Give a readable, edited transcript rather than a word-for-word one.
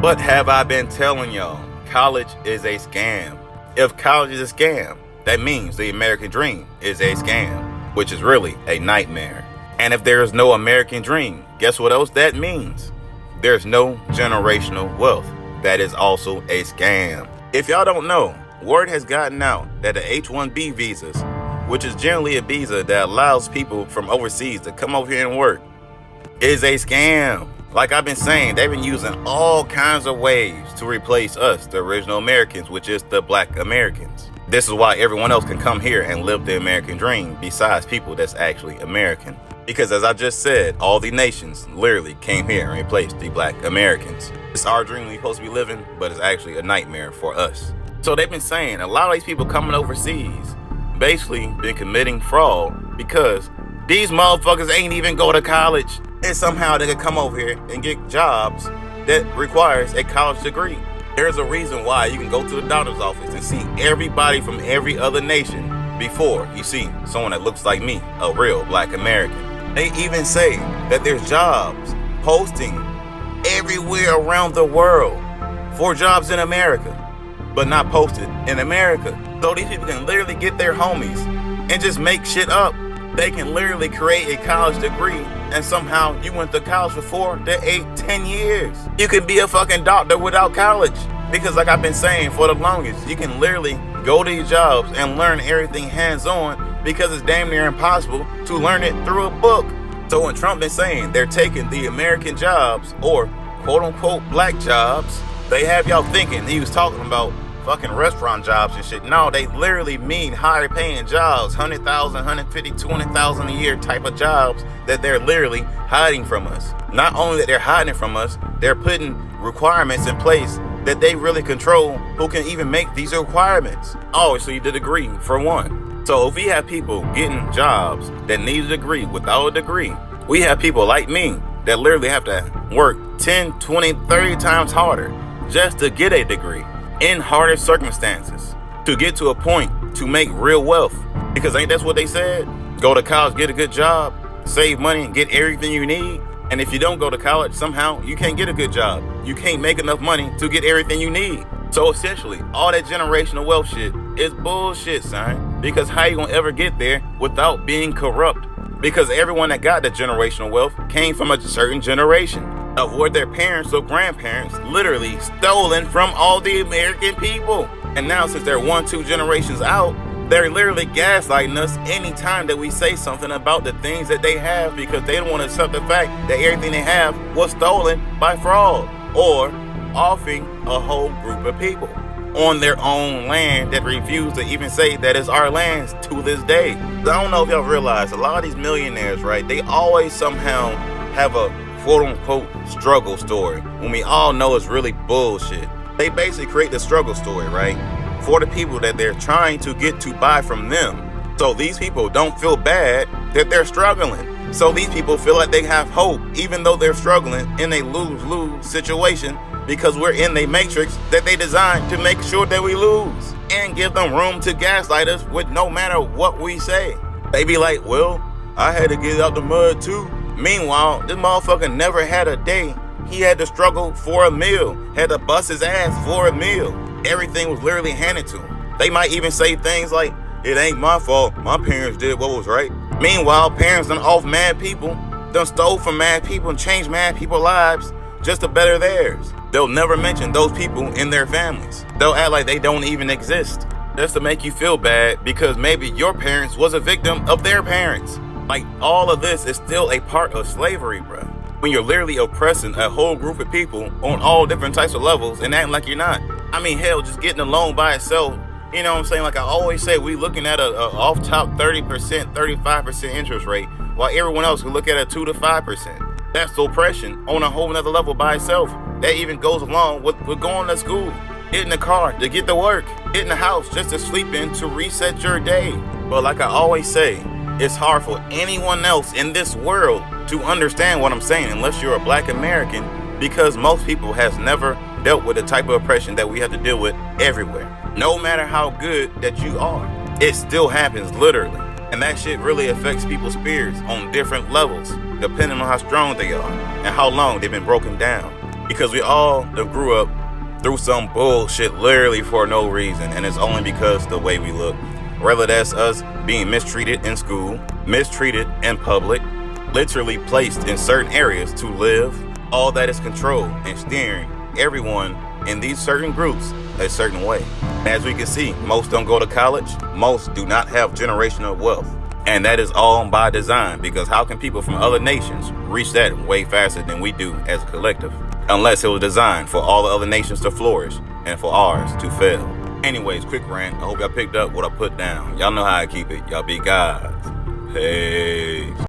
But have I been telling y'all, college is a scam. If college is a scam, that means the American dream is a scam, which is really a nightmare. And if there is no American dream, guess what else that means? There's no generational wealth. That is also a scam. If y'all don't know, word has gotten out that the H-1B visas, which is generally a visa that allows people from overseas to come over here and work, is a scam. Like I've been saying, they've been using all kinds of ways to replace us, the original Americans, which is the black Americans. This is why everyone else can come here and live the American dream besides people that's actually American. Because as I just said, all the nations literally came here and replaced the black Americans. It's our dream we're supposed to be living, but it's actually a nightmare for us. So they've been saying a lot of these people coming overseas basically been committing fraud because these motherfuckers ain't even go to college. And somehow they could come over here and get jobs that requires a college degree. There's a reason why you can go to the doctor's office and see everybody from every other nation before you see someone that looks like me, a real black American. They even say that there's jobs posting everywhere around the world for jobs in America, but not posted in America. So these people can literally get their homies and just make shit up. They can literally create a college degree and somehow you went to college for 4 to 8, 10 years. You can be a fucking doctor without college. Because like I've been saying for the longest, you can literally go to these jobs and learn everything hands-on because it's damn near impossible to learn it through a book. So when Trump been saying they're taking the American jobs or quote-unquote black jobs, they have y'all thinking he was talking about fucking restaurant jobs and shit. No, they literally mean higher paying jobs, 100,000, 150, 200,000 a year type of jobs that they're literally hiding from us. Not only that they're hiding from us, they're putting requirements in place that they really control who can even make these requirements. Obviously the degree for one. So if we have people getting jobs that need a degree without a degree, we have people like me that literally have to work 10, 20, 30 times harder just to get a degree in harder circumstances to get to a point to make real wealth. Because ain't that's what they said? Go to college, get a good job, save money, and get everything you need. And if you don't go to college, somehow you can't get a good job. You can't make enough money to get everything you need. So essentially, all that generational wealth shit is bullshit, son. Because how you gonna ever get there without being corrupt? Because everyone that got the generational wealth came from a certain generation of what their parents or grandparents literally stolen from all the American people. And now since they're 1-2 generations out, they're literally gaslighting us anytime that we say something about the things that they have because they don't want to accept the fact that everything they have was stolen by fraud or offing a whole group of people on their own land that refuse to even say that it's our lands to this day. I don't know if y'all realize a lot of these millionaires, right? They always somehow have a quote-unquote struggle story when we all know it's really bullshit. They basically create the struggle story, right, for the people that they're trying to get to buy from them. So these people don't feel bad that they're struggling. So these people feel like they have hope even though they're struggling in a lose-lose situation because we're in the matrix that they designed to make sure that we lose and give them room to gaslight us with no matter what we say. They be like, well, I had to get out the mud too. Meanwhile, this motherfucker never had a day he had to struggle for a meal, had to bust his ass for a meal. Everything was literally handed to him. They might even say things like, it ain't my fault, my parents did what was right. Meanwhile, parents done off mad people, done stole from mad people and changed mad people's lives just to better theirs. They'll never mention those people in their families. They'll act like they don't even exist just to make you feel bad because maybe your parents was a victim of their parents. Like, all of this is still a part of slavery, bro. When you're literally oppressing a whole group of people on all different types of levels and acting like you're not. I mean, hell, just getting a loan by itself, you know what I'm saying? Like I always say, we looking at a off top 30%, 35% interest rate, while everyone else can look at a 2 to 5%. That's oppression on a whole nother level by itself. That even goes along with going to school, getting a car to get to work, getting a house just to sleep in to reset your day. But like I always say, it's hard for anyone else in this world to understand what I'm saying unless you're a black American, because most people has never dealt with the type of oppression that we have to deal with everywhere. No matter how good that you are, it still happens literally. And that shit really affects people's spirits on different levels, depending on how strong they are and how long they've been broken down. Because we all have grew up through some bullshit literally for no reason, and it's only because the way we look. Whether that's us being mistreated in school, mistreated in public, literally placed in certain areas to live, all that is controlled and steering everyone in these certain groups a certain way. As we can see, most don't go to college, most do not have generational wealth. And that is all by design, because how can people from other nations reach that way faster than we do as a collective? Unless it was designed for all the other nations to flourish and for ours to fail. Anyways, quick rant. I hope y'all picked up what I put down. Y'all know how I keep it. Y'all be gods. Peace.